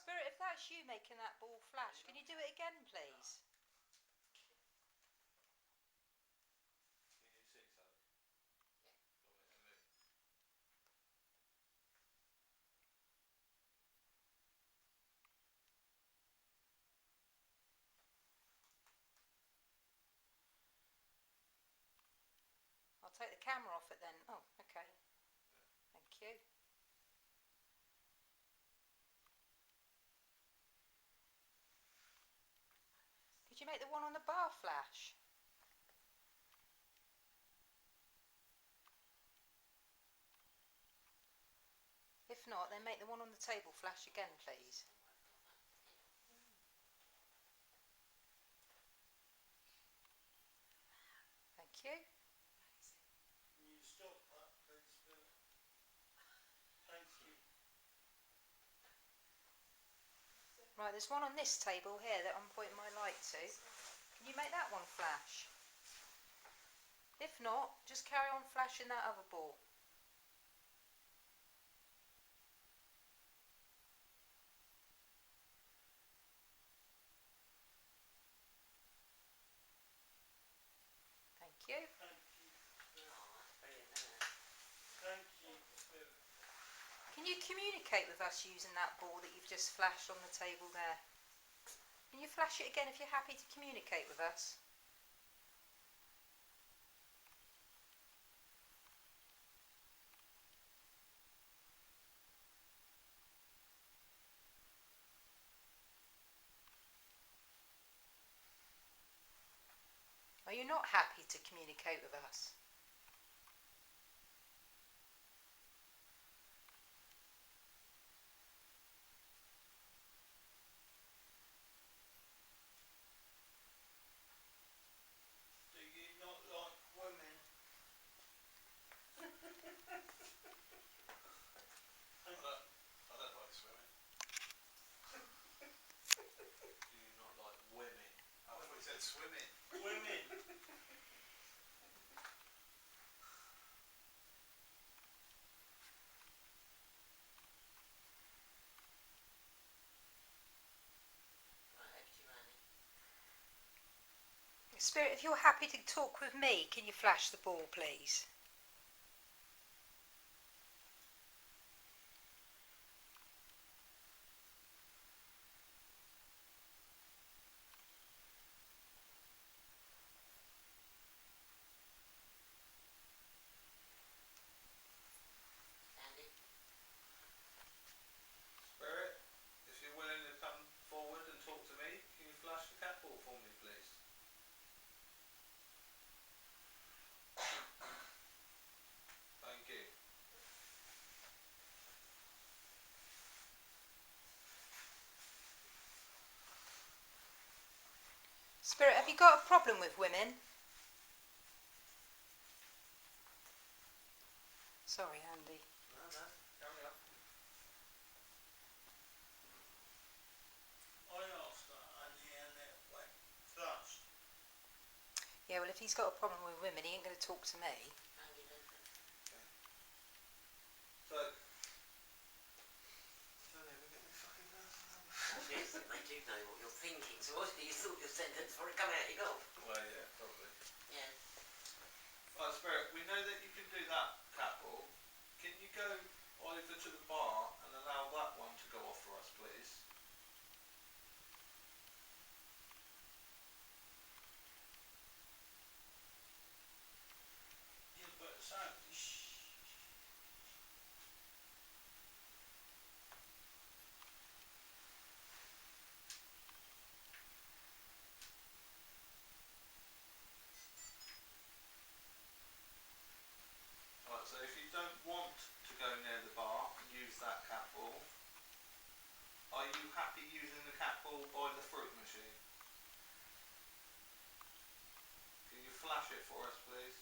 Spirit, if that's you making that ball flash, can you do it again, please? Can you see something? Yeah. Do you want me to move? I'll take the camera off it then. Oh, okay. Thank you. Did you make the one on the bar flash? If not, then make the one on the table flash again, please. Thank you. Can you stop that, please, Spirit? Thank you. Right, there's one on this table here that I'm pointing my light to. Can you make that one flash? If not, just carry on flashing that other ball. Thank you. Thank you, Spirit. Oh, that's brilliant, isn't it? Thank you, Spirit. Can you communicate with us using that ball that you've just flashed on the table there? Can you flash it again if you're happy to communicate with us? Are you not happy to communicate with us? Do you not like women? I don't like swimming. Do you not like women? I thought you said swimming. Women. Right, over to you, Annie. Spirit, if you're happy to talk with me, can you flash the ball, please? Andy? Spirit, if you're willing to come forward and talk to me, can you flash the cat ball for me, please? Thank you. Spirit, have you got a problem with women? Sorry, Andy. No, carry on. I asked that, and it went flushed. Yeah, well, if he's got a problem with women, he ain't going to talk to me. Andy, listen. So, I don't know, we're getting the fucking person on. Yes, I do know what you're thinking, so what do you thought your sentence before it come out your gob? Well, yeah, probably. Yeah. Right, Spirit, we know that you can do that cat ball. Can you go over to the bar and allow that one to go off for us, please? Yeah, but sound. Shh. Right, so if you don't want to go near the bar and use that cat ball, are you happy using the cat ball by the fruit machine? Can you flash it for us, please?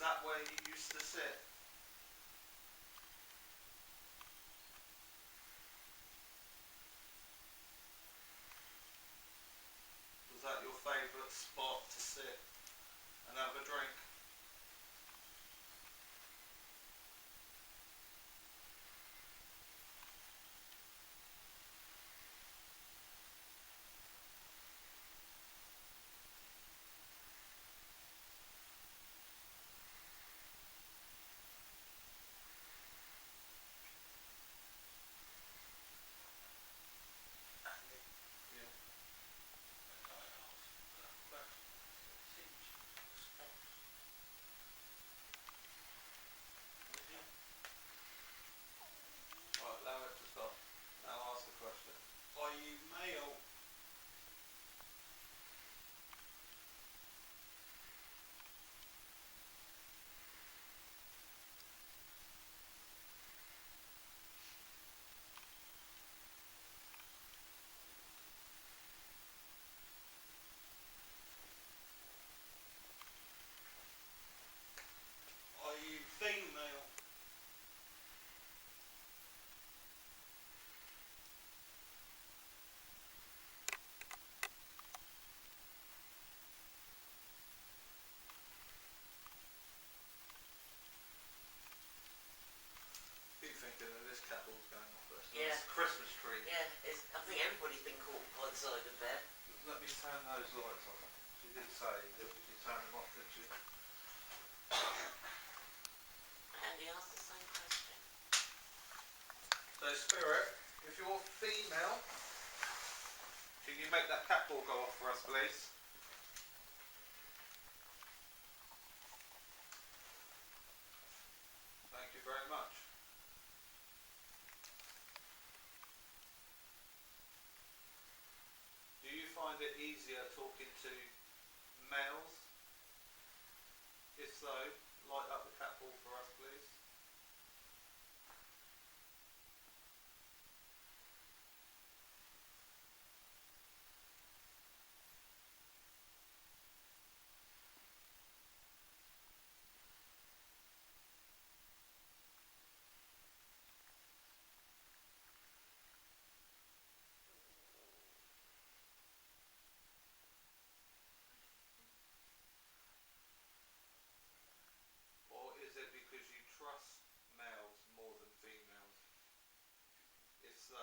that where you used to sit? Was that your favourite spot to sit and have a drink? And it, Yeah. as I asked that question, contingent response. Right, allow it to stop. Now ask the question. Are you male? Are you female? Keep thinking that this cat ball's going off. That's a Yeah. nice Christmas tree. Yeah, I think everybody's been caught by the side of that. Let me turn those lights off. She did say that we could turn them off, didn't she? Andy asked the same question. So Spirit, if you're female, can you make that cat ball go off for us, please? Thank you very much. Do you find it easier talking to males? If so, light up the cat ball for us, please. Or is it because you trust males more than females? If so,